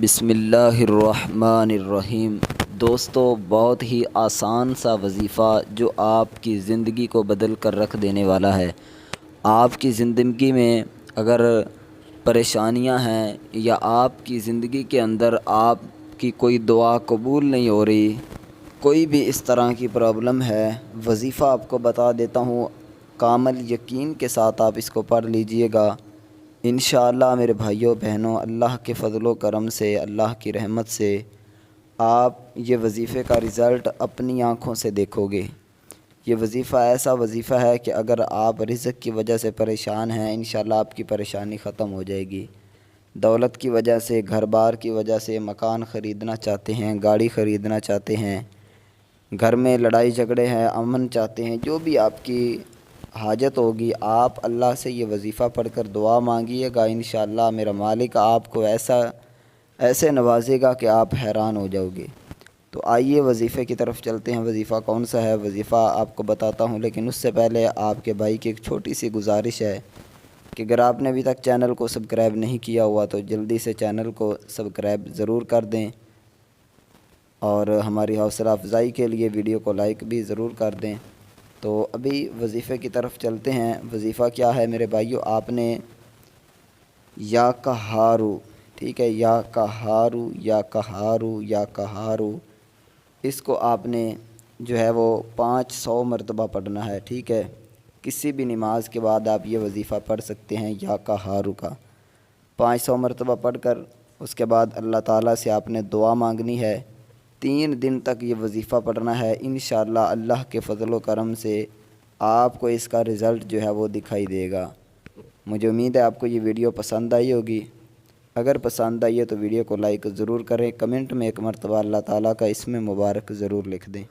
بسم اللہ الرحمن الرحیم۔ دوستو، بہت ہی آسان سا وظیفہ جو آپ کی زندگی کو بدل کر رکھ دینے والا ہے۔ آپ کی زندگی میں اگر پریشانیاں ہیں یا آپ کی زندگی کے اندر آپ کی کوئی دعا قبول نہیں ہو رہی، کوئی بھی اس طرح کی پرابلم ہے، وظیفہ آپ کو بتا دیتا ہوں، کامل یقین کے ساتھ آپ اس کو پڑھ لیجئے گا۔ انشاءاللہ میرے بھائیوں بہنوں، اللہ کے فضل و کرم سے، اللہ کی رحمت سے آپ یہ وظیفے کا رزلٹ اپنی آنکھوں سے دیکھو گے۔ یہ وظیفہ ایسا وظیفہ ہے کہ اگر آپ رزق کی وجہ سے پریشان ہیں، انشاءاللہ آپ کی پریشانی ختم ہو جائے گی۔ دولت کی وجہ سے، گھر بار کی وجہ سے، مکان خریدنا چاہتے ہیں، گاڑی خریدنا چاہتے ہیں، گھر میں لڑائی جھگڑے ہیں، امن چاہتے ہیں، جو بھی آپ کی حاجت ہوگی، آپ اللہ سے یہ وظیفہ پڑھ کر دعا مانگیے گا۔ انشاءاللہ میرا مالک آپ کو ایسے نوازے گا کہ آپ حیران ہو جاؤ گے۔ تو آئیے وظیفے کی طرف چلتے ہیں۔ وظیفہ کون سا ہے، وظیفہ آپ کو بتاتا ہوں، لیکن اس سے پہلے آپ کے بھائی کی ایک چھوٹی سی گزارش ہے کہ اگر آپ نے ابھی تک چینل کو سبسکرائب نہیں کیا ہوا تو جلدی سے چینل کو سبسکرائب ضرور کر دیں، اور ہماری حوصلہ افزائی کے لیے ویڈیو کو لائک بھی ضرور کر دیں۔ تو ابھی وظیفے کی طرف چلتے ہیں۔ وظیفہ کیا ہے میرے بھائیو، آپ نے یا قہارو، ٹھیک ہے، یا قہارو یا قہارو یا قہارو، اس کو آپ نے جو ہے وہ 500 مرتبہ پڑھنا ہے، ٹھیک ہے۔ کسی بھی نماز کے بعد آپ یہ وظیفہ پڑھ سکتے ہیں، یا قہارو کا 500 مرتبہ پڑھ کر اس کے بعد اللہ تعالیٰ سے آپ نے دعا مانگنی ہے۔ 3 دن تک یہ وظیفہ پڑھنا ہے۔ انشاءاللہ اللہ کے فضل و کرم سے آپ کو اس کا رزلٹ جو ہے وہ دکھائی دے گا۔ مجھے امید ہے آپ کو یہ ویڈیو پسند آئی ہوگی۔ اگر پسند آئی ہے تو ویڈیو کو لائک ضرور کریں، کمنٹ میں ایک مرتبہ اللہ تعالیٰ کا اسم مبارک ضرور لکھ دیں۔